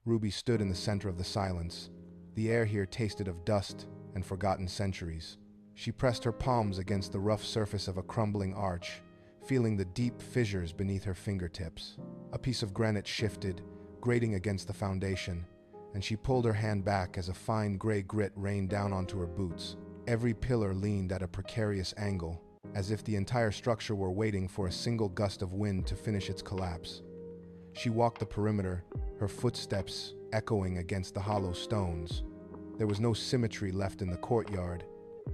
Ruby stood in the center of the silence. The air here tasted of dust and forgotten centuries. She pressed her palms against the rough surface of a crumbling arch, feeling the deep fissures beneath her fingertips. A piece of granite shifted, grating against the foundation, and she pulled her hand back as a fine gray grit rained down onto her boots. Every pillar leaned at a precarious angle, as if the entire structure were waiting for a single gust of wind to finish its collapse. She walked the perimeter, her footsteps echoing against the hollow stones. There was no symmetry left in the courtyard.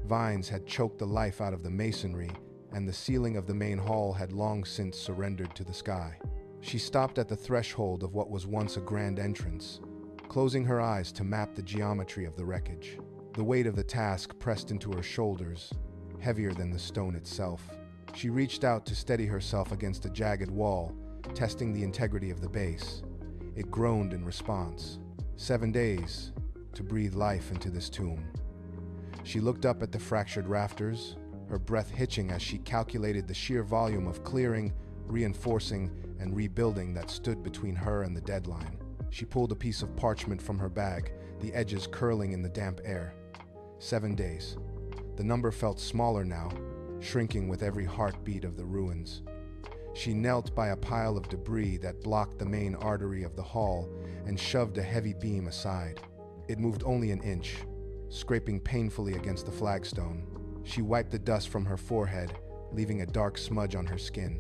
Vines had choked the life out of the masonry, and the ceiling of the main hall had long since surrendered to the sky. She stopped at the threshold of what was once a grand entrance, closing her eyes to map the geometry of the wreckage. The weight of the task pressed into her shoulders, heavier than the stone itself. She reached out to steady herself against a jagged wall, testing the integrity of the base. It groaned in response. 7 days to breathe life into this tomb. She looked up at the fractured rafters, her breath hitching as she calculated the sheer volume of clearing, reinforcing, and rebuilding that stood between her and the deadline. She pulled a piece of parchment from her bag, the edges curling in the damp air. 7 days. The number felt smaller now, shrinking with every heartbeat of the ruins. She knelt by a pile of debris that blocked the main artery of the hall and shoved a heavy beam aside. It moved only an inch, scraping painfully against the flagstone. She wiped the dust from her forehead, leaving a dark smudge on her skin.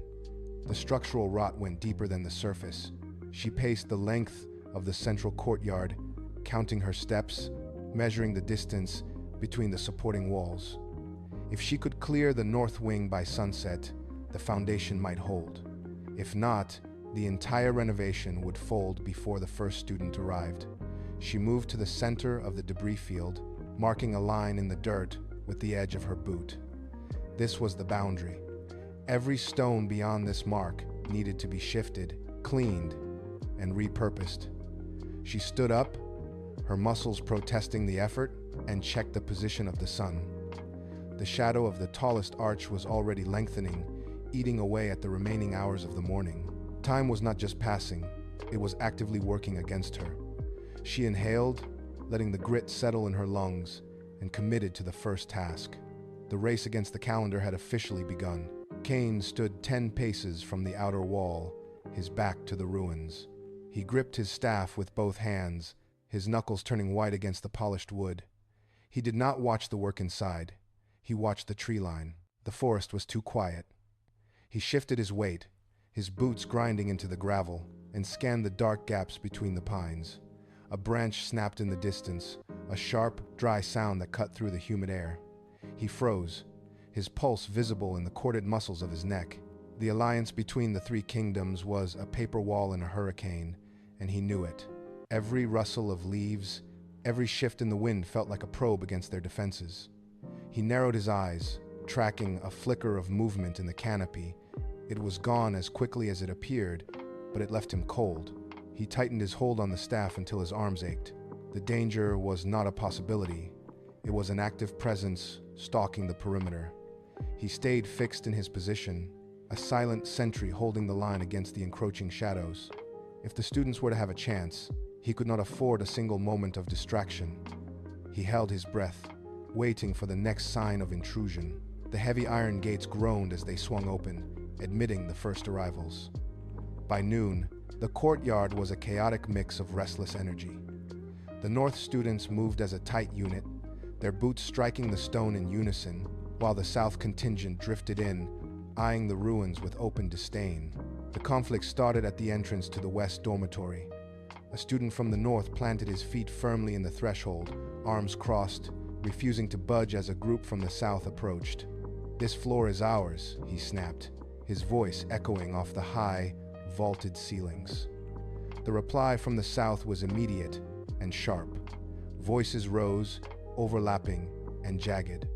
The structural rot went deeper than the surface. She paced the length of the central courtyard, counting her steps, measuring the distance between the supporting walls. If she could clear the north wing by sunset, the foundation might hold. If not, the entire renovation would fold before the first student arrived. She moved to the center of the debris field, marking a line in the dirt with the edge of her boot. This was the boundary. Every stone beyond this mark needed to be shifted, cleaned, and repurposed. She stood up, her muscles protesting the effort, and checked the position of the sun. The shadow of the tallest arch was already lengthening, eating away at the remaining hours of the morning. Time was not just passing, it was actively working against her. She inhaled, letting the grit settle in her lungs, and committed to the first task. The race against the calendar had officially begun. Kane stood 10 paces from the outer wall, his back to the ruins. He gripped his staff with both hands, his knuckles turning white against the polished wood. He did not watch the work inside. He watched the tree line. The forest was too quiet. He shifted his weight, his boots grinding into the gravel, and scanned the dark gaps between the pines. A branch snapped in the distance, a sharp, dry sound that cut through the humid air. He froze, his pulse visible in the corded muscles of his neck. The alliance between the three kingdoms was a paper wall in a hurricane, and he knew it. Every rustle of leaves, every shift in the wind felt like a probe against their defenses. He narrowed his eyes, tracking a flicker of movement in the canopy. It was gone as quickly as it appeared, but it left him cold. He tightened his hold on the staff until his arms ached. The danger was not a possibility. It was an active presence stalking the perimeter. He stayed fixed in his position, a silent sentry holding the line against the encroaching shadows. If the students were to have a chance, he could not afford a single moment of distraction. He held his breath, waiting for the next sign of intrusion. The heavy iron gates groaned as they swung open, admitting the first arrivals. By noon, the courtyard was a chaotic mix of restless energy. The North students moved as a tight unit, their boots striking the stone in unison, while the South contingent drifted in, eyeing the ruins with open disdain. The conflict started at the entrance to the West dormitory. A student from the North planted his feet firmly in the threshold, arms crossed, refusing to budge as a group from the South approached. "This floor is ours," he snapped, his voice echoing off the high, vaulted ceilings. The reply from the South was immediate and sharp. Voices rose, overlapping and jagged.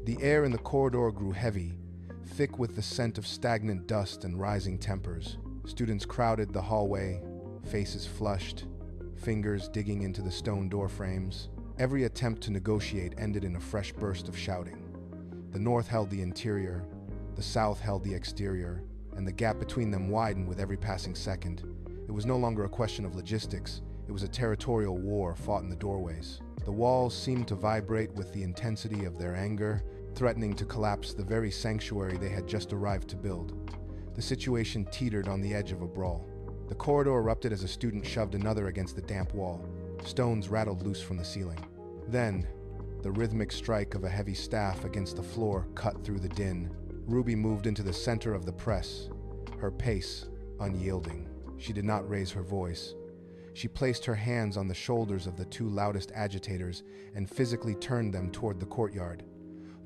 The air in the corridor grew heavy, thick with the scent of stagnant dust and rising tempers. Students crowded the hallway, faces flushed, fingers digging into the stone door frames. Every attempt to negotiate ended in a fresh burst of shouting. The North held the interior, the South held the exterior, and the gap between them widened with every passing second. It was no longer a question of logistics, It was a territorial war fought in the doorways. The walls seemed to vibrate with the intensity of their anger, threatening to collapse the very sanctuary they had just arrived to build. The situation teetered on the edge of a brawl. The corridor erupted as a student shoved another against the damp wall. Stones rattled loose from the ceiling. Then, the rhythmic strike of a heavy staff against the floor cut through the din. Ruby moved into the center of the press, her pace unyielding. She did not raise her voice. She placed her hands on the shoulders of the two loudest agitators and physically turned them toward the courtyard.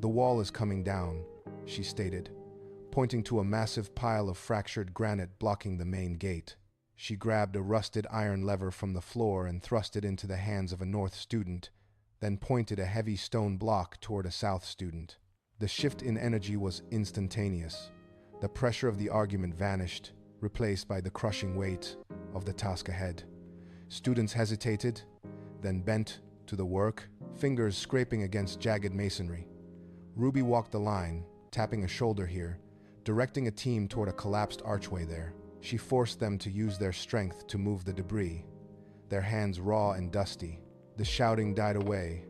"The wall is coming down," she stated, pointing to a massive pile of fractured granite blocking the main gate. She grabbed a rusted iron lever from the floor and thrust it into the hands of a North student, then pointed a heavy stone block toward a South student. The shift in energy was instantaneous. The pressure of the argument vanished, replaced by the crushing weight of the task ahead. Students hesitated, then bent to the work, fingers scraping against jagged masonry. Ruby walked the line, tapping a shoulder here, directing a team toward a collapsed archway there. She forced them to use their strength to move the debris, their hands raw and dusty. The shouting died away,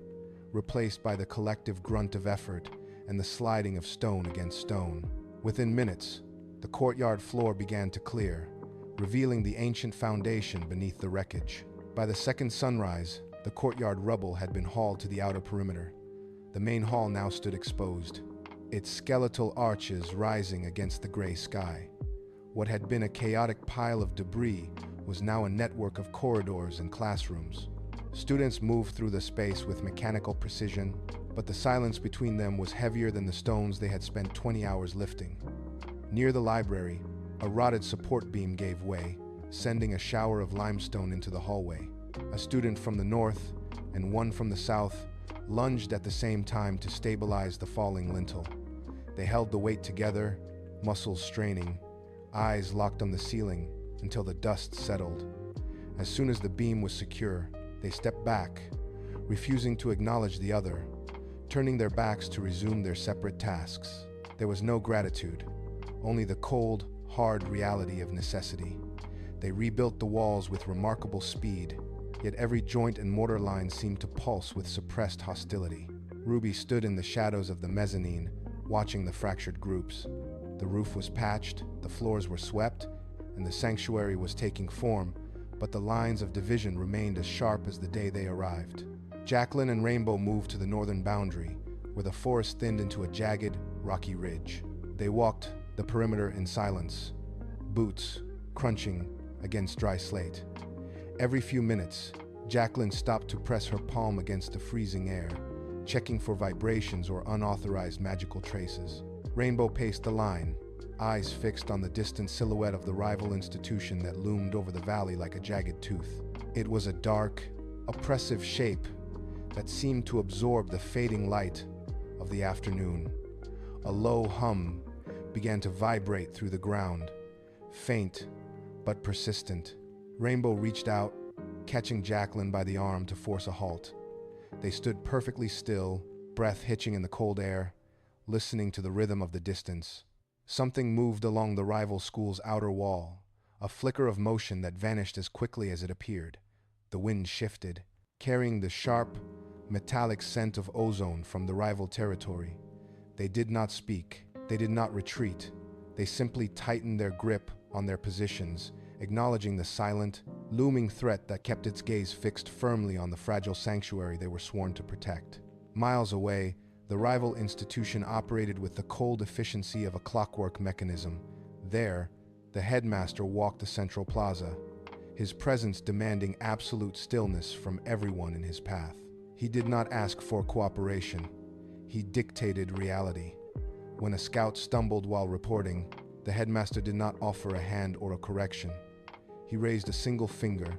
replaced by the collective grunt of effort and the sliding of stone against stone. Within minutes, the courtyard floor began to clear, revealing the ancient foundation beneath the wreckage. By the second sunrise, the courtyard rubble had been hauled to the outer perimeter. The main hall now stood exposed, its skeletal arches rising against the gray sky. What had been a chaotic pile of debris was now a network of corridors and classrooms. Students moved through the space with mechanical precision, but the silence between them was heavier than the stones they had spent 20 hours lifting. Near the library, a rotted support beam gave way, sending a shower of limestone into the hallway. A student from the north and one from the south lunged at the same time to stabilize the falling lintel. They held the weight together, muscles straining, eyes locked on the ceiling until the dust settled. As soon as the beam was secure, they stepped back, refusing to acknowledge the other, turning their backs to resume their separate tasks. There was no gratitude, only the cold, hard reality of necessity. They rebuilt the walls with remarkable speed, yet every joint and mortar line seemed to pulse with suppressed hostility. Ruby stood in the shadows of the mezzanine, watching the fractured groups. The roof was patched, the floors were swept, and the sanctuary was taking form, but the lines of division remained as sharp as the day they arrived. Jacqueline and Rainbow moved to the northern boundary, where the forest thinned into a jagged, rocky ridge. They walked the perimeter in silence, boots crunching against dry slate. Every few minutes, Jacqueline stopped to press her palm against the freezing air, checking for vibrations or unauthorized magical traces. Rainbow paced the line, eyes fixed on the distant silhouette of the rival institution that loomed over the valley like a jagged tooth. It was a dark, oppressive shape that seemed to absorb the fading light of the afternoon. A low hum began to vibrate through the ground, faint but persistent. Rainbow reached out, catching Jacqueline by the arm to force a halt. They stood perfectly still, breath hitching in the cold air, listening to the rhythm of the distance. Something moved along the rival school's outer wall, a flicker of motion that vanished as quickly as it appeared. The wind shifted, carrying the sharp, metallic scent of ozone from the rival territory. They did not speak. They did not retreat. They simply tightened their grip on their positions, acknowledging the silent, looming threat that kept its gaze fixed firmly on the fragile sanctuary they were sworn to protect. Miles away, the rival institution operated with the cold efficiency of a clockwork mechanism. There, the headmaster walked the central plaza, his presence demanding absolute stillness from everyone in his path. He did not ask for cooperation. He dictated reality. When a scout stumbled while reporting, the headmaster did not offer a hand or a correction. He raised a single finger,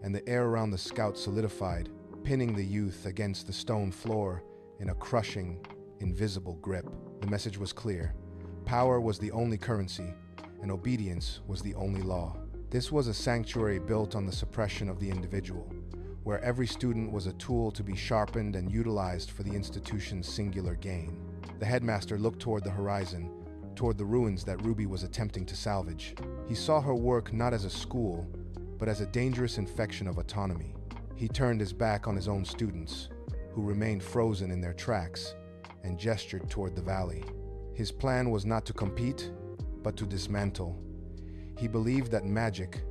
and the air around the scout solidified, pinning the youth against the stone floor in a crushing, invisible grip. The message was clear. Power was the only currency, and obedience was the only law. This was a sanctuary built on the suppression of the individual, where every student was a tool to be sharpened and utilized for the institution's singular gain. The headmaster looked toward the horizon, toward the ruins that Ruby was attempting to salvage. He saw her work not as a school, but as a dangerous infection of autonomy. He turned his back on his own students, who remained frozen in their tracks, and gestured toward the valley. His plan was not to compete, but to dismantle. He believed that magic,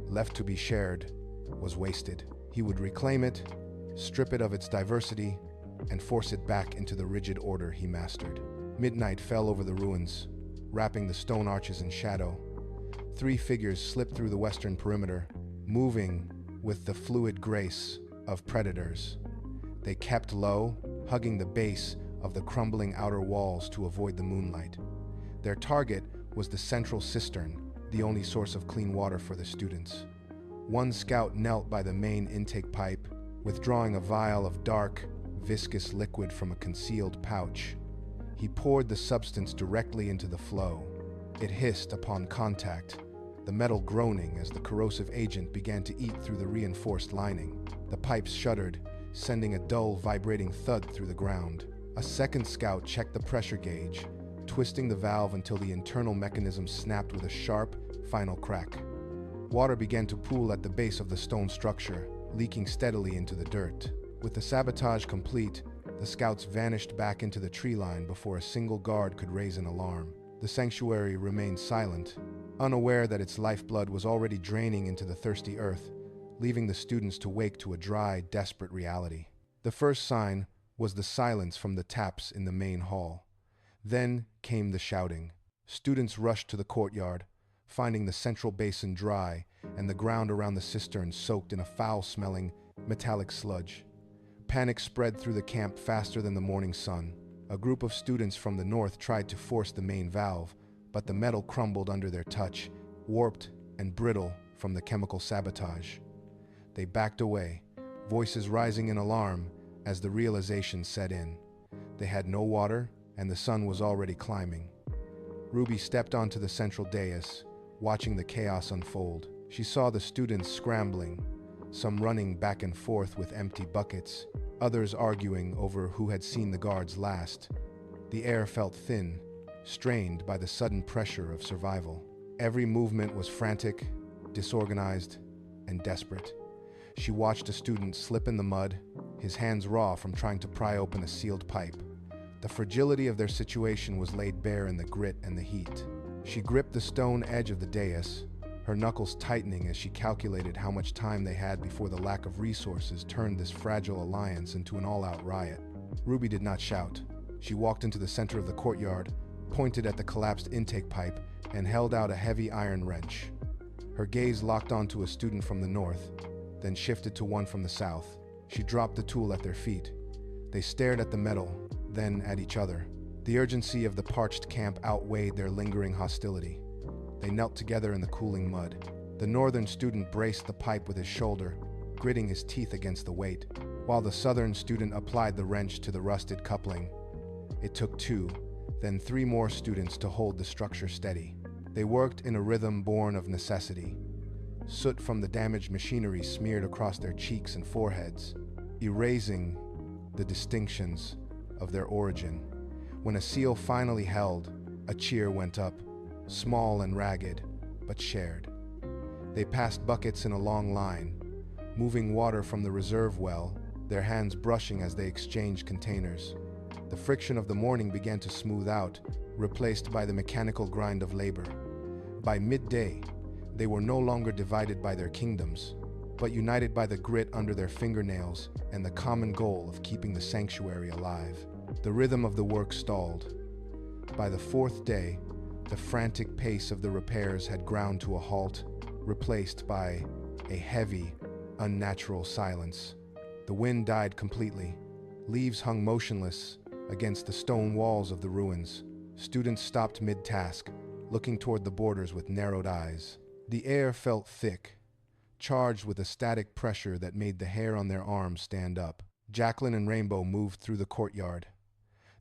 left to be shared, was wasted. He would reclaim it, strip it of its diversity, and force it back into the rigid order he mastered. Midnight fell over the ruins, wrapping the stone arches in shadow. 3 figures slipped through the western perimeter, moving with the fluid grace of predators. They kept low, hugging the base of the crumbling outer walls to avoid the moonlight. Their target was the central cistern, the only source of clean water for the students. One scout knelt by the main intake pipe, withdrawing a vial of dark, viscous liquid from a concealed pouch. He poured the substance directly into the flow. It hissed upon contact, the metal groaning as the corrosive agent began to eat through the reinforced lining. The pipes shuddered, sending a dull, vibrating thud through the ground. A second scout checked the pressure gauge, twisting the valve until the internal mechanism snapped with a sharp, final crack. Water began to pool at the base of the stone structure, leaking steadily into the dirt. With the sabotage complete, the scouts vanished back into the tree line before a single guard could raise an alarm. The sanctuary remained silent, unaware that its lifeblood was already draining into the thirsty earth, leaving the students to wake to a dry, desperate reality. The first sign was the silence from the taps in the main hall. Then came the shouting. Students rushed to the courtyard, finding the central basin dry and the ground around the cistern soaked in a foul-smelling, metallic sludge. Panic spread through the camp faster than the morning sun. A group of students from the north tried to force the main valve, but the metal crumbled under their touch, warped and brittle from the chemical sabotage. They backed away, voices rising in alarm as the realization set in. They had no water, and the sun was already climbing. Ruby stepped onto the central dais, watching the chaos unfold. She saw the students scrambling, some running back and forth with empty buckets, others arguing over who had seen the guards last. The air felt thin, strained by the sudden pressure of survival. Every movement was frantic, disorganized, and desperate. She watched a student slip in the mud, his hands raw from trying to pry open a sealed pipe. The fragility of their situation was laid bare in the grit and the heat. She gripped the stone edge of the dais, her knuckles tightening as she calculated how much time they had before the lack of resources turned this fragile alliance into an all-out riot. Ruby did not shout. She walked into the center of the courtyard, pointed at the collapsed intake pipe, and held out a heavy iron wrench. Her gaze locked onto a student from the north, then shifted to one from the south. She dropped the tool at their feet. They stared at the metal, then at each other. The urgency of the parched camp outweighed their lingering hostility. They knelt together in the cooling mud. The northern student braced the pipe with his shoulder, gritting his teeth against the weight, while the southern student applied the wrench to the rusted coupling. It took 2, then 3 more students to hold the structure steady. They worked in a rhythm born of necessity. Soot from the damaged machinery smeared across their cheeks and foreheads, erasing the distinctions of their origin. When a seal finally held, a cheer went up, small and ragged, but shared. They passed buckets in a long line, moving water from the reserve well, their hands brushing as they exchanged containers. The friction of the morning began to smooth out, replaced by the mechanical grind of labor. By midday, they were no longer divided by their kingdoms, but united by the grit under their fingernails and the common goal of keeping the sanctuary alive. The rhythm of the work stalled. By the 4th day, the frantic pace of the repairs had ground to a halt, replaced by a heavy, unnatural silence. The wind died completely. Leaves hung motionless against the stone walls of the ruins. Students stopped mid-task, looking toward the borders with narrowed eyes. The air felt thick, charged with a static pressure that made the hair on their arms stand up. Jacqueline and Rainbow moved through the courtyard,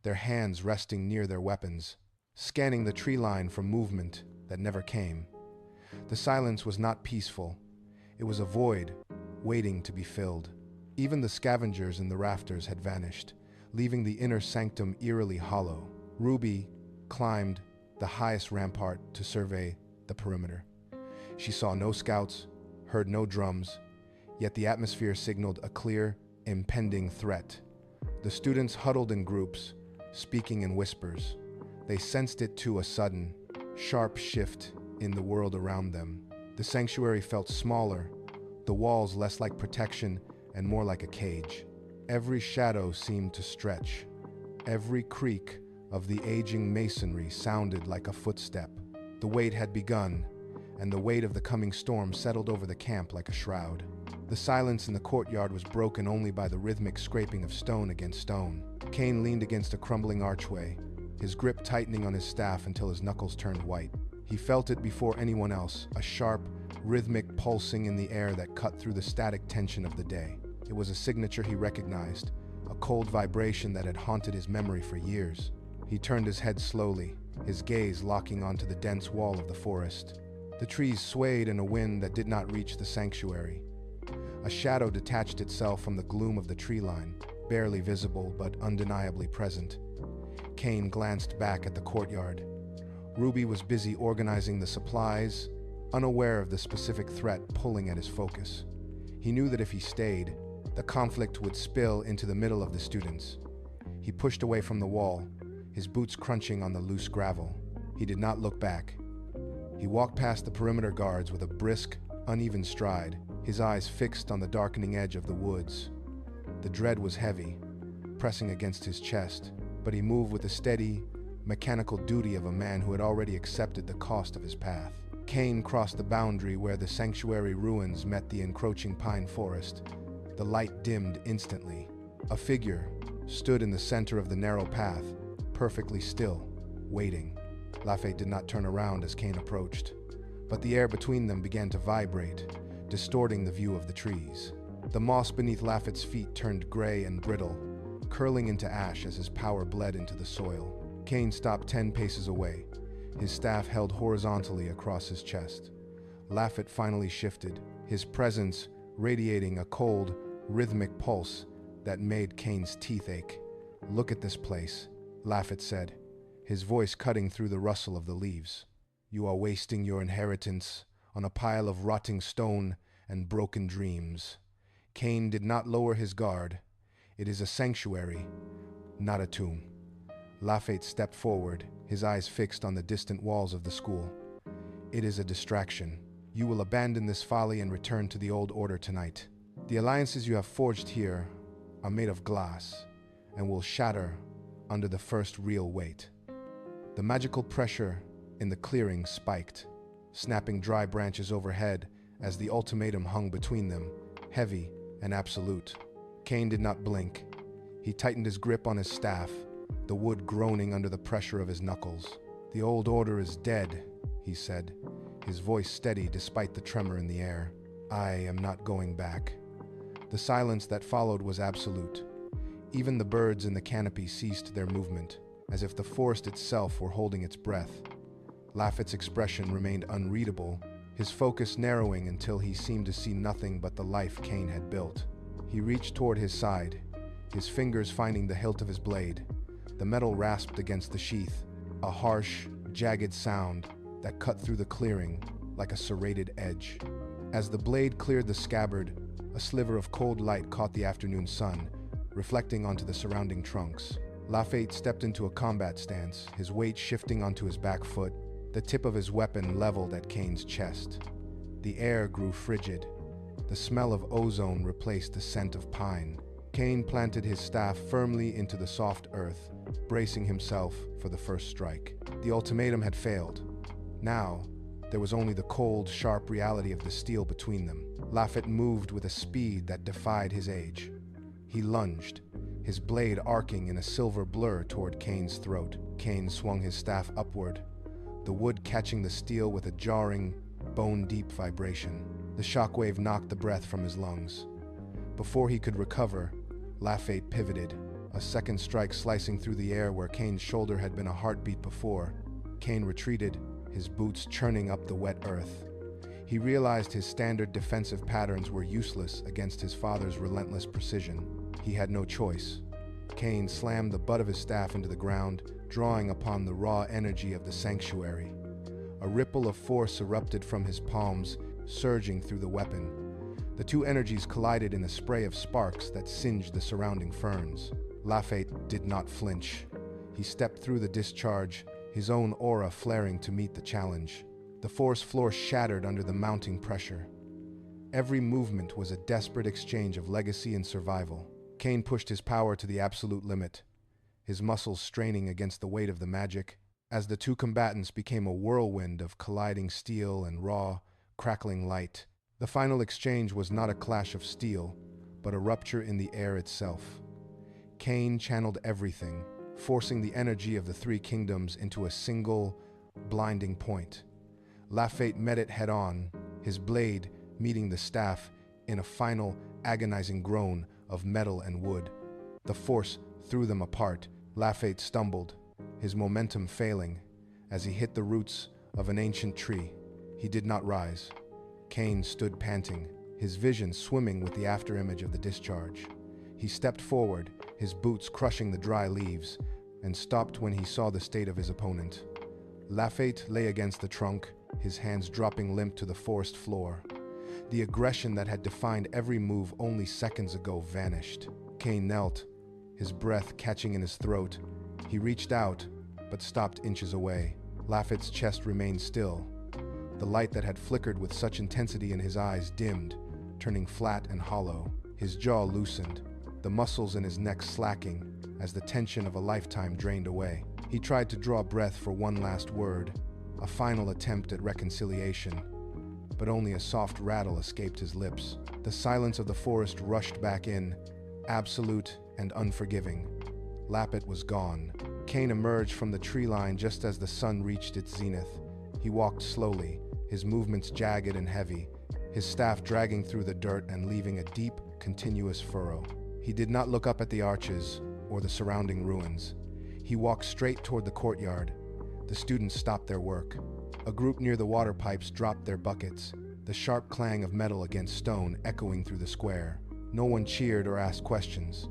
their hands resting near their weapons, scanning the tree line for movement that never came. The silence was not peaceful. It was a void, waiting to be filled. Even the scavengers in the rafters had vanished, leaving the inner sanctum eerily hollow. Ruby climbed the highest rampart to survey the perimeter. She saw no scouts, heard no drums, yet the atmosphere signaled a clear, impending threat. The students huddled in groups, speaking in whispers. They sensed it too, a sudden, sharp shift in the world around them. The sanctuary felt smaller, the walls less like protection and more like a cage. Every shadow seemed to stretch. Every creak of the aging masonry sounded like a footstep. The wait had begun, and the weight of the coming storm settled over the camp like a shroud. The silence in the courtyard was broken only by the rhythmic scraping of stone against stone. Cain leaned against a crumbling archway, his grip tightening on his staff until his knuckles turned white. He felt it before anyone else, a sharp, rhythmic pulsing in the air that cut through the static tension of the day. It was a signature he recognized, a cold vibration that had haunted his memory for years. He turned his head slowly, his gaze locking onto the dense wall of the forest. The trees swayed in a wind that did not reach the sanctuary. A shadow detached itself from the gloom of the tree line, barely visible but undeniably present. Cain glanced back at the courtyard. Ruby was busy organizing the supplies, unaware of the specific threat pulling at his focus. He knew that if he stayed, the conflict would spill into the middle of the students. He pushed away from the wall, his boots crunching on the loose gravel. He did not look back. He walked past the perimeter guards with a brisk, uneven stride, his eyes fixed on the darkening edge of the woods. The dread was heavy, pressing against his chest, but he moved with the steady, mechanical duty of a man who had already accepted the cost of his path. Cain crossed the boundary where the sanctuary ruins met the encroaching pine forest. The light dimmed instantly. A figure stood in the center of the narrow path, perfectly still, waiting. Lafayette did not turn around as Cain approached, but the air between them began to vibrate, distorting the view of the trees. The moss beneath Lafayette's feet turned gray and brittle, curling into ash as his power bled into the soil. Cain stopped 10 paces away, his staff held horizontally across his chest. Lafayette finally shifted, his presence radiating a cold, rhythmic pulse that made Cain's teeth ache. "Look at this place," Lafayette said, his voice cutting through the rustle of the leaves. "You are wasting your inheritance on a pile of rotting stone and broken dreams." Cain did not lower his guard. "It is a sanctuary, not a tomb." Lafayette stepped forward, his eyes fixed on the distant walls of the school. "It is a distraction. You will abandon this folly and return to the old order tonight. The alliances you have forged here are made of glass and will shatter under the first real weight." The magical pressure in the clearing spiked, snapping dry branches overhead as the ultimatum hung between them, heavy and absolute. Cain did not blink. He tightened his grip on his staff, the wood groaning under the pressure of his knuckles. "The old order is dead," he said, his voice steady despite the tremor in the air. "I am not going back." The silence that followed was absolute. Even the birds in the canopy ceased their movement, as if the forest itself were holding its breath. Lafayette's expression remained unreadable, his focus narrowing until he seemed to see nothing but the life Cain had built. He reached toward his side, his fingers finding the hilt of his blade. The metal rasped against the sheath, a harsh, jagged sound that cut through the clearing like a serrated edge. As the blade cleared the scabbard, a sliver of cold light caught the afternoon sun, reflecting onto the surrounding trunks. Lafayette stepped into a combat stance, his weight shifting onto his back foot, the tip of his weapon leveled at Cain's chest. The air grew frigid. The smell of ozone replaced the scent of pine. Cain planted his staff firmly into the soft earth, bracing himself for the first strike. The ultimatum had failed. Now, there was only the cold, sharp reality of the steel between them. Lafayette moved with a speed that defied his age. He lunged, his blade arcing in a silver blur toward Cain's throat. Cain swung his staff upward, the wood catching the steel with a jarring, bone-deep vibration. The shockwave knocked the breath from his lungs. Before he could recover, Lafayette pivoted, a second strike slicing through the air where Cain's shoulder had been a heartbeat before. Cain retreated, his boots churning up the wet earth. He realized his standard defensive patterns were useless against his father's relentless precision. He had no choice. Cain slammed the butt of his staff into the ground, drawing upon the raw energy of the sanctuary. A ripple of force erupted from his palms, surging through the weapon. The two energies collided in a spray of sparks that singed the surrounding ferns. Lafayette did not flinch. He stepped through the discharge, his own aura flaring to meet the challenge. The forest floor shattered under the mounting pressure. Every movement was a desperate exchange of legacy and survival. Kane pushed his power to the absolute limit, his muscles straining against the weight of the magic, as the two combatants became a whirlwind of colliding steel and raw, crackling light. The final exchange was not a clash of steel, but a rupture in the air itself. Kane channeled everything, forcing the energy of the three kingdoms into a single, blinding point. Lafayette met it head-on, his blade meeting the staff in a final, agonizing groan of metal and wood. The force threw them apart. Lafayette stumbled, his momentum failing, as he hit the roots of an ancient tree. He did not rise. Kane stood panting, his vision swimming with the afterimage of the discharge. He stepped forward, his boots crushing the dry leaves, and stopped when he saw the state of his opponent. Lafayette lay against the trunk, his hands dropping limp to the forest floor. The aggression that had defined every move only seconds ago vanished. Kane knelt, his breath catching in his throat. He reached out, but stopped inches away. Lafayette's chest remained still. The light that had flickered with such intensity in his eyes dimmed, turning flat and hollow. His jaw loosened, the muscles in his neck slacking as the tension of a lifetime drained away. He tried to draw breath for one last word, a final attempt at reconciliation, but only a soft rattle escaped his lips. The silence of the forest rushed back in, absolute and unforgiving. Lafayette was gone. Kane emerged from the tree line just as the sun reached its zenith. He walked slowly, his movements jagged and heavy, his staff dragging through the dirt and leaving a deep, continuous furrow. He did not look up at the arches or the surrounding ruins. He walked straight toward the courtyard. The students stopped their work. A group near the water pipes dropped their buckets, the sharp clang of metal against stone echoing through the square. No one cheered or asked questions.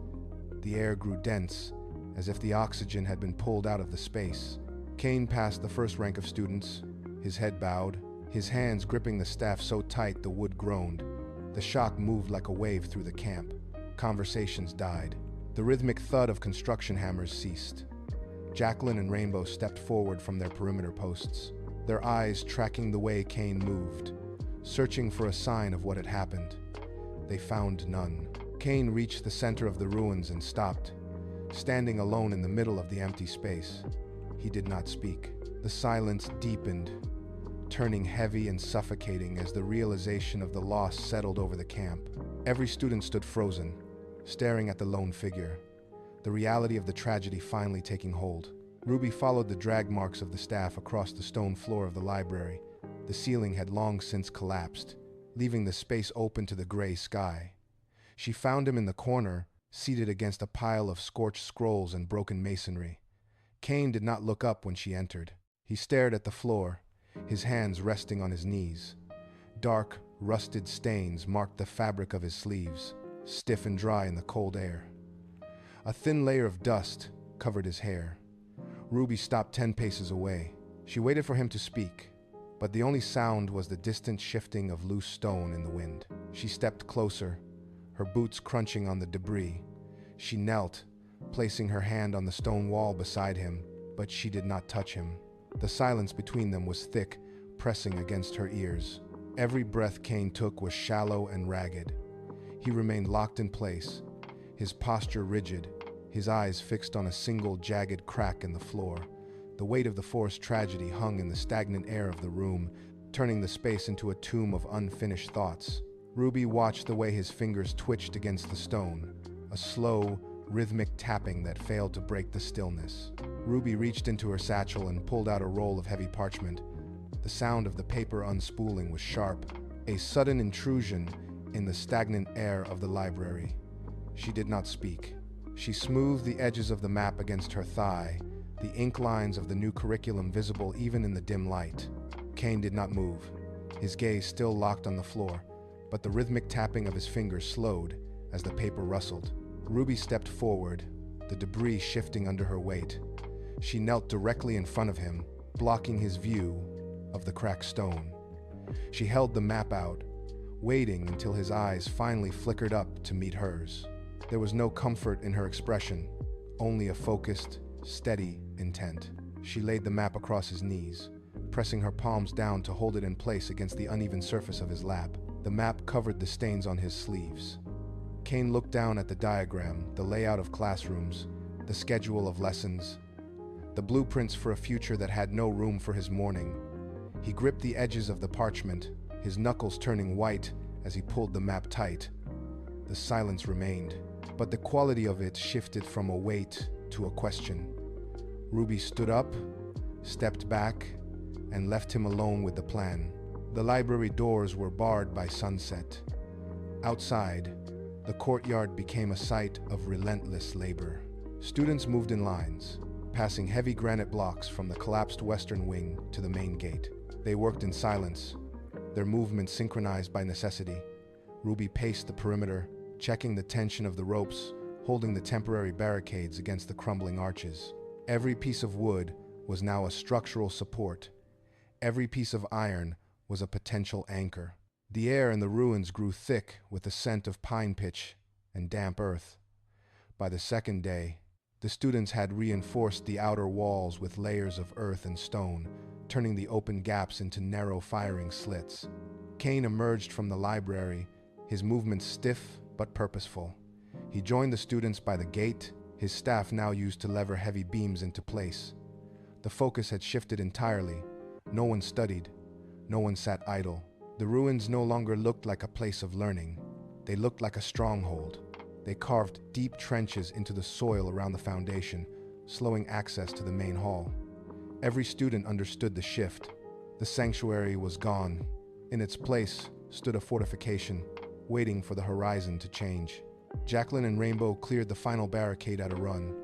The air grew dense, as if the oxygen had been pulled out of the space. Kane passed the first rank of students, his head bowed, his hands gripping the staff so tight the wood groaned. The shock moved like a wave through the camp. Conversations died. The rhythmic thud of construction hammers ceased. Jacqueline and Rainbow stepped forward from their perimeter posts, their eyes tracking the way Kane moved, searching for a sign of what had happened. They found none. Kane reached the center of the ruins and stopped, standing alone in the middle of the empty space. He did not speak. The silence deepened, turning heavy and suffocating as the realization of the loss settled over the camp. Every student stood frozen, staring at the lone figure, the reality of the tragedy finally taking hold. Ruby followed the drag marks of the staff across the stone floor of the library. The ceiling had long since collapsed, leaving the space open to the gray sky. She found him in the corner, seated against a pile of scorched scrolls and broken masonry. Kane did not look up when she entered. He stared at the floor, his hands resting on his knees. Dark, rusted stains marked the fabric of his sleeves, stiff and dry in the cold air. A thin layer of dust covered his hair. Ruby stopped 10 paces away. She waited for him to speak, but the only sound was the distant shifting of loose stone in the wind. She stepped closer, her boots crunching on the debris. She knelt, placing her hand on the stone wall beside him, but she did not touch him. The silence between them was thick, pressing against her ears. Every breath Kane took was shallow and ragged. He remained locked in place, his posture rigid, his eyes fixed on a single jagged crack in the floor. The weight of the forest tragedy hung in the stagnant air of the room, turning the space into a tomb of unfinished thoughts. Ruby watched the way his fingers twitched against the stone, a slow, rhythmic tapping that failed to break the stillness. Ruby reached into her satchel and pulled out a roll of heavy parchment. The sound of the paper unspooling was sharp, a sudden intrusion in the stagnant air of the library. She did not speak. She smoothed the edges of the map against her thigh, the ink lines of the new curriculum visible even in the dim light. Kane did not move, his gaze still locked on the floor, but the rhythmic tapping of his fingers slowed as the paper rustled. Ruby stepped forward, the debris shifting under her weight. She knelt directly in front of him, blocking his view of the cracked stone. She held the map out, waiting until his eyes finally flickered up to meet hers. There was no comfort in her expression, only a focused, steady intent. She laid the map across his knees, pressing her palms down to hold it in place against the uneven surface of his lap. The map covered the stains on his sleeves. Kane looked down at the diagram, the layout of classrooms, the schedule of lessons, the blueprints for a future that had no room for his mourning. He gripped the edges of the parchment, his knuckles turning white as he pulled the map tight. The silence remained, but the quality of it shifted from a weight to a question. Ruby stood up, stepped back, and left him alone with the plan. The library doors were barred by sunset. Outside, the courtyard became a site of relentless labor. Students moved in lines, passing heavy granite blocks from the collapsed western wing to the main gate. They worked in silence, their movements synchronized by necessity. Ruby paced the perimeter, checking the tension of the ropes, holding the temporary barricades against the crumbling arches. Every piece of wood was now a structural support. Every piece of iron was a potential anchor. The air in the ruins grew thick with the scent of pine pitch and damp earth. By the second day, the students had reinforced the outer walls with layers of earth and stone, turning the open gaps into narrow firing slits. Kane emerged from the library, his movements stiff but purposeful. He joined the students by the gate, his staff now used to lever heavy beams into place. The focus had shifted entirely. No one studied, no one sat idle. The ruins no longer looked like a place of learning. They looked like a stronghold. They carved deep trenches into the soil around the foundation, slowing access to the main hall. Every student understood the shift. The sanctuary was gone. In its place stood a fortification, waiting for the horizon to change. Jacqueline and Rainbow cleared the final barricade at a run,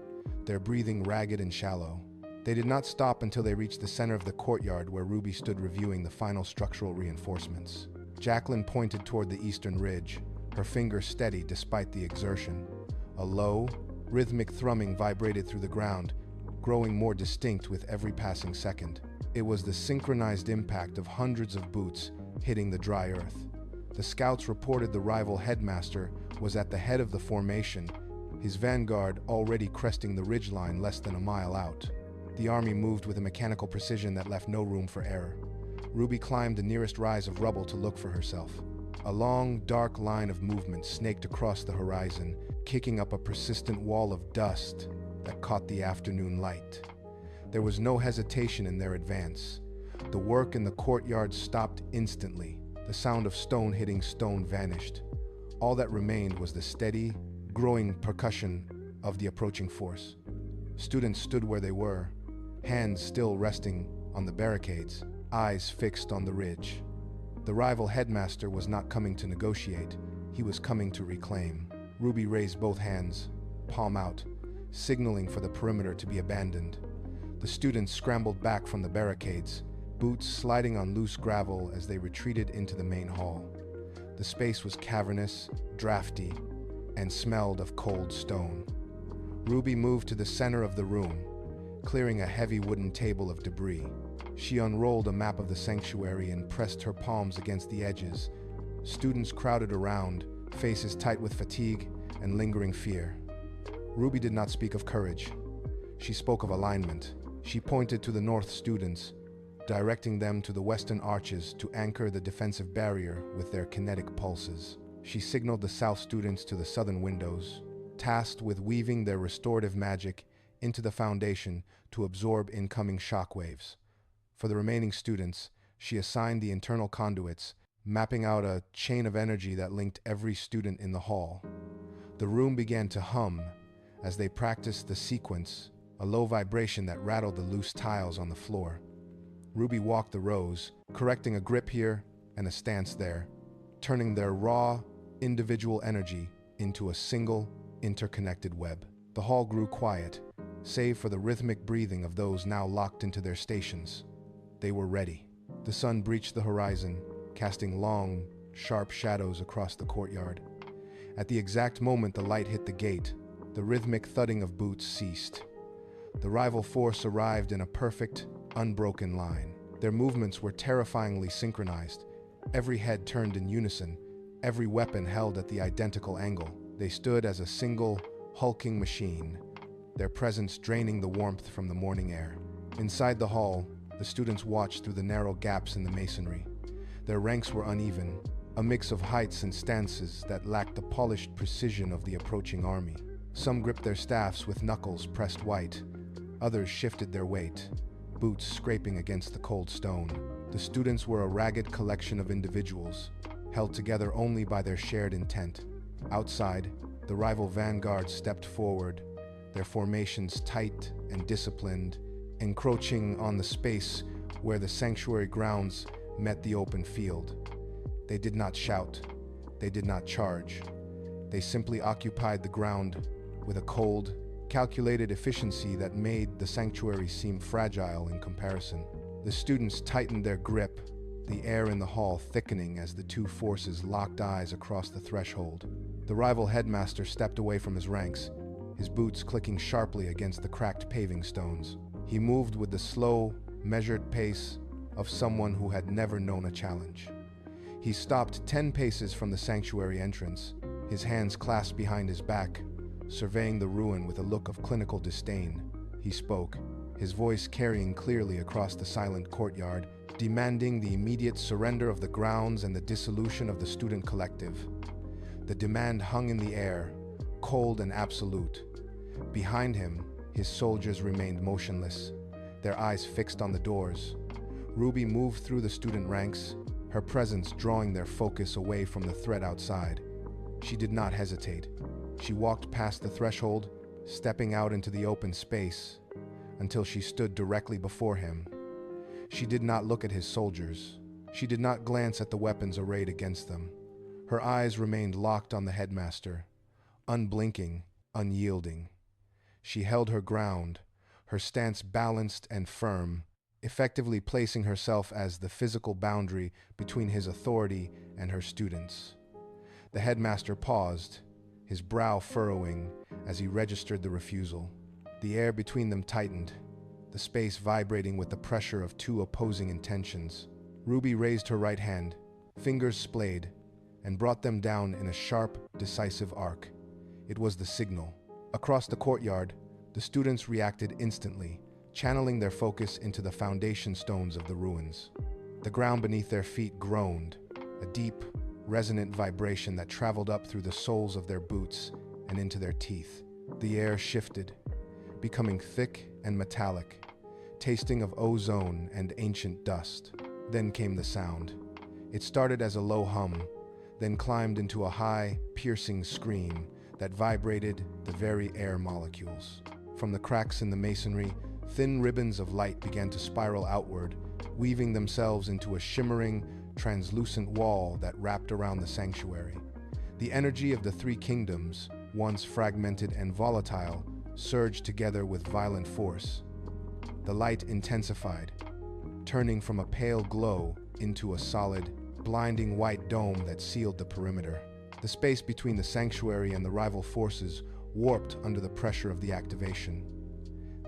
their breathing ragged and shallow. They did not stop until they reached the center of the courtyard where Ruby stood reviewing the final structural reinforcements. Jacqueline pointed toward the eastern ridge, her finger steady despite the exertion. A low, rhythmic thrumming vibrated through the ground, growing more distinct with every passing second. It was the synchronized impact of hundreds of boots hitting the dry earth. The scouts reported the rival headmaster was at the head of the formation, his vanguard already cresting the ridgeline less than a mile out. The army moved with a mechanical precision that left no room for error. Ruby climbed the nearest rise of rubble to look for herself. A long, dark line of movement snaked across the horizon, kicking up a persistent wall of dust that caught the afternoon light. There was no hesitation in their advance. The work in the courtyard stopped instantly. The sound of stone hitting stone vanished. All that remained was the steady, growing percussion of the approaching force. Students stood where they were, hands still resting on the barricades, eyes fixed on the ridge. The rival headmaster was not coming to negotiate, he was coming to reclaim. Ruby raised both hands, palm out, signaling for the perimeter to be abandoned. The students scrambled back from the barricades, boots sliding on loose gravel as they retreated into the main hall. The space was cavernous, drafty, and smelled of cold stone. Ruby moved to the center of the room, clearing a heavy wooden table of debris. She unrolled a map of the sanctuary and pressed her palms against the edges. Students crowded around, faces tight with fatigue and lingering fear. Ruby did not speak of courage. She spoke of alignment. She pointed to the north students, directing them to the western arches to anchor the defensive barrier with their kinetic pulses. She signaled the south students to the southern windows, tasked with weaving their restorative magic into the foundation to absorb incoming shockwaves. For the remaining students, she assigned the internal conduits, mapping out a chain of energy that linked every student in the hall. The room began to hum as they practiced the sequence, a low vibration that rattled the loose tiles on the floor. Ruby walked the rows, correcting a grip here and a stance there, turning their raw, individual energy into a single, interconnected web. The hall grew quiet, save for the rhythmic breathing of those now locked into their stations. They were ready. The sun breached the horizon, casting long, sharp shadows across the courtyard. At the exact moment the light hit the gate, the rhythmic thudding of boots ceased. The rival force arrived in a perfect, unbroken line. Their movements were terrifyingly synchronized, Every head turned in unison, every weapon held at the identical angle. They stood as a single, hulking machine, their presence draining the warmth from the morning air. Inside the hall, the students watched through the narrow gaps in the masonry. Their ranks were uneven, a mix of heights and stances that lacked the polished precision of the approaching army. Some gripped their staffs with knuckles pressed white, others shifted their weight, boots scraping against the cold stone. The students were a ragged collection of individuals, held together only by their shared intent. Outside, the rival vanguard stepped forward, their formations tight and disciplined, encroaching on the space where the sanctuary grounds met the open field. They did not shout, they did not charge. They simply occupied the ground with a cold, calculated efficiency that made the sanctuary seem fragile in comparison. The students tightened their grip, the air in the hall thickening as the two forces locked eyes across the threshold. The rival headmaster stepped away from his ranks, his boots clicking sharply against the cracked paving stones. He moved with the slow, measured pace of someone who had never known a challenge. He stopped 10 paces from the sanctuary entrance, his hands clasped behind his back, surveying the ruin with a look of clinical disdain. He spoke, his voice carrying clearly across the silent courtyard, demanding the immediate surrender of the grounds and the dissolution of the student collective. The demand hung in the air, cold and absolute. Behind him, his soldiers remained motionless, their eyes fixed on the doors. Ruby moved through the student ranks, her presence drawing their focus away from the threat outside. She did not hesitate. She walked past the threshold, stepping out into the open space, until she stood directly before him. She did not look at his soldiers. She did not glance at the weapons arrayed against them. Her eyes remained locked on the headmaster, unblinking, unyielding. She held her ground, her stance balanced and firm, effectively placing herself as the physical boundary between his authority and her students. The headmaster paused, his brow furrowing as he registered the refusal. The air between them tightened, the space vibrating with the pressure of two opposing intentions. Ruby raised her right hand, fingers splayed, and brought them down in a sharp, decisive arc. It was the signal. Across the courtyard, the students reacted instantly, channeling their focus into the foundation stones of the ruins. The ground beneath their feet groaned, a deep, resonant vibration that traveled up through the soles of their boots and into their teeth. The air shifted, becoming thick and metallic, tasting of ozone and ancient dust. Then came the sound. It started as a low hum, then climbed into a high, piercing scream that vibrated the very air molecules. From the cracks in the masonry, thin ribbons of light began to spiral outward, weaving themselves into a shimmering, translucent wall that wrapped around the sanctuary. The energy of the three kingdoms, once fragmented and volatile, surged together with violent force. The light intensified, turning from a pale glow into a solid, blinding white dome that sealed the perimeter. The space between the sanctuary and the rival forces warped under the pressure of the activation.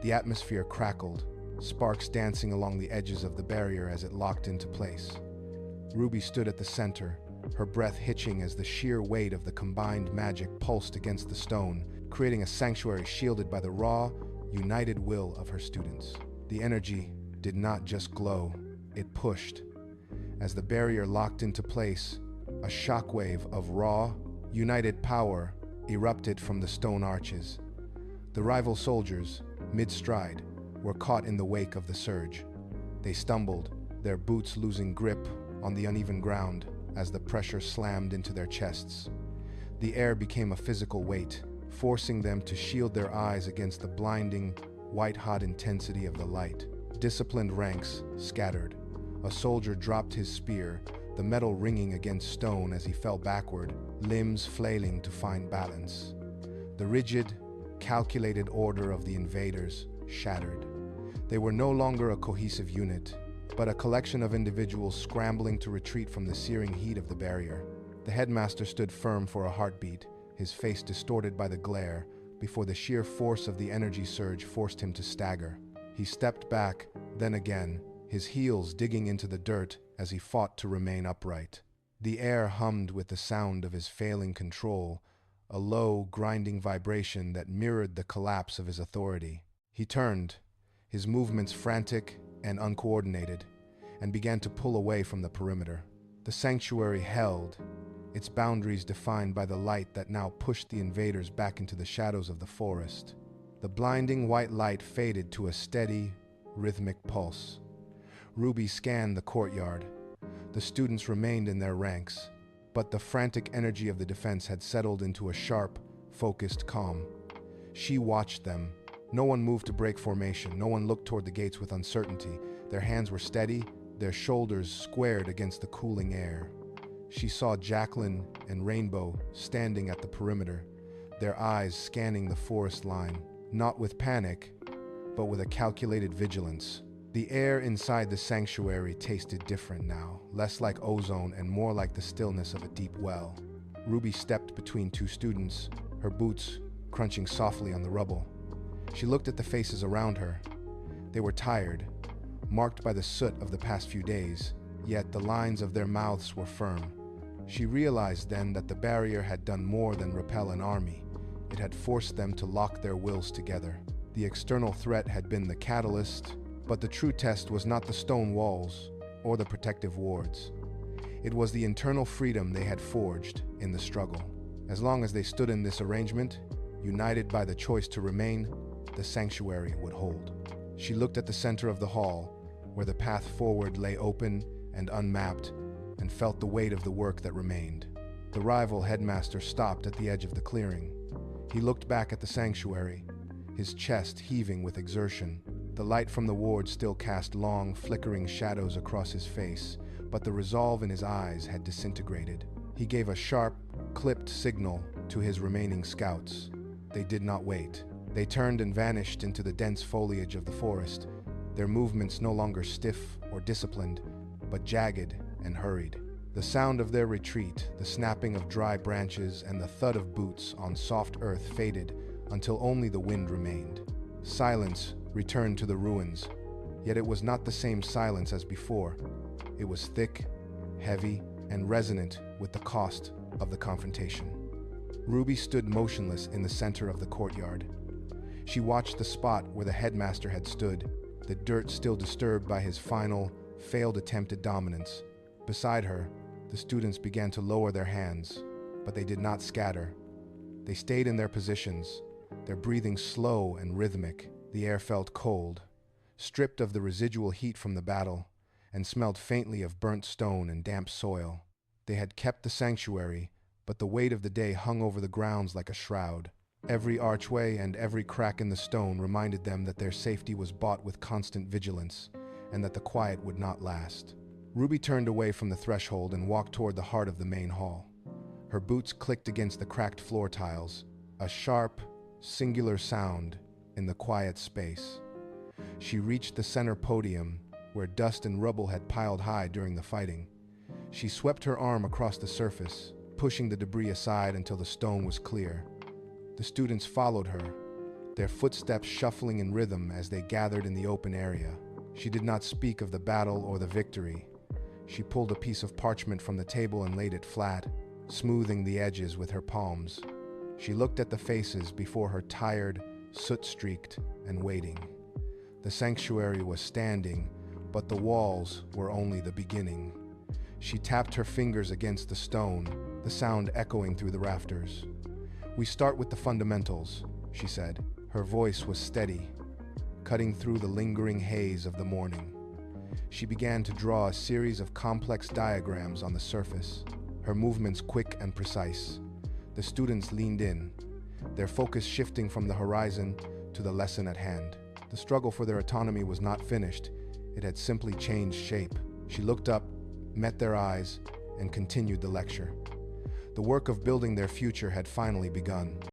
The atmosphere crackled, sparks dancing along the edges of the barrier as it locked into place. Ruby stood at the center, her breath hitching as the sheer weight of the combined magic pulsed against the stone, creating a sanctuary shielded by the raw, united will of her students. The energy did not just glow, it pushed. As the barrier locked into place, a shockwave of raw, united power erupted from the stone arches. The rival soldiers, mid-stride, were caught in the wake of the surge. They stumbled, their boots losing grip on the uneven ground as the pressure slammed into their chests. The air became a physical weight, forcing them to shield their eyes against the blinding, white-hot intensity of the light. Disciplined ranks scattered. A soldier dropped his spear, the metal ringing against stone as he fell backward, limbs flailing to find balance. The rigid, calculated order of the invaders shattered. They were no longer a cohesive unit, but a collection of individuals scrambling to retreat from the searing heat of the barrier. The headmaster stood firm for a heartbeat, his face distorted by the glare, before the sheer force of the energy surge forced him to stagger. He stepped back, then again, his heels digging into the dirt as he fought to remain upright. The air hummed with the sound of his failing control, a low, grinding vibration that mirrored the collapse of his authority. He turned, his movements frantic and uncoordinated, and began to pull away from the perimeter. The sanctuary held, its boundaries defined by the light that now pushed the invaders back into the shadows of the forest. The blinding white light faded to a steady, rhythmic pulse. Ruby scanned the courtyard. The students remained in their ranks, but the frantic energy of the defense had settled into a sharp, focused calm. She watched them. No one moved to break formation. No one looked toward the gates with uncertainty. Their hands were steady, their shoulders squared against the cooling air. She saw Jacqueline and Rainbow standing at the perimeter, their eyes scanning the forest line, not with panic, but with a calculated vigilance. The air inside the sanctuary tasted different now, less like ozone and more like the stillness of a deep well. Ruby stepped between two students, her boots crunching softly on the rubble. She looked at the faces around her. They were tired, marked by the soot of the past few days, yet the lines of their mouths were firm. She realized then that the barrier had done more than repel an army. It had forced them to lock their wills together. The external threat had been the catalyst, but the true test was not the stone walls or the protective wards. It was the internal freedom they had forged in the struggle. As long as they stood in this arrangement, united by the choice to remain, the sanctuary would hold. She looked at the center of the hall, where the path forward lay open and unmapped, and felt the weight of the work that remained. The rival headmaster stopped at the edge of the clearing. He looked back at the sanctuary, his chest heaving with exertion. The light from the ward still cast long, flickering shadows across his face, but the resolve in his eyes had disintegrated. He gave a sharp, clipped signal to his remaining scouts. They did not wait. They turned and vanished into the dense foliage of the forest, their movements no longer stiff or disciplined, but jagged and hurried. The sound of their retreat, the snapping of dry branches, and the thud of boots on soft earth faded until only the wind remained. Silence returned to the ruins, yet it was not the same silence as before. It was thick, heavy, and resonant with the cost of the confrontation. Ruby stood motionless in the center of the courtyard. She watched the spot where the headmaster had stood, the dirt still disturbed by his final, failed attempt at dominance. Beside her, the students began to lower their hands, but they did not scatter. They stayed in their positions, their breathing slow and rhythmic. The air felt cold, stripped of the residual heat from the battle, and smelled faintly of burnt stone and damp soil. They had kept the sanctuary, but the weight of the day hung over the grounds like a shroud. Every archway and every crack in the stone reminded them that their safety was bought with constant vigilance, and that the quiet would not last. Ruby turned away from the threshold and walked toward the heart of the main hall. Her boots clicked against the cracked floor tiles, a sharp, singular sound in the quiet space. She reached the center podium, where dust and rubble had piled high during the fighting. She swept her arm across the surface, pushing the debris aside until the stone was clear. The students followed her, their footsteps shuffling in rhythm as they gathered in the open area. She did not speak of the battle or the victory. She pulled a piece of parchment from the table and laid it flat, smoothing the edges with her palms. She looked at the faces before her, tired, soot-streaked, and waiting. The sanctuary was standing, but the walls were only the beginning. She tapped her fingers against the stone, the sound echoing through the rafters. "We start with the fundamentals," she said. Her voice was steady, cutting through the lingering haze of the morning. She began to draw a series of complex diagrams on the surface, her movements quick and precise. The students leaned in, their focus shifting from the horizon to the lesson at hand. The struggle for their autonomy was not finished. It had simply changed shape. She looked up, met their eyes, and continued the lecture. The work of building their future had finally begun.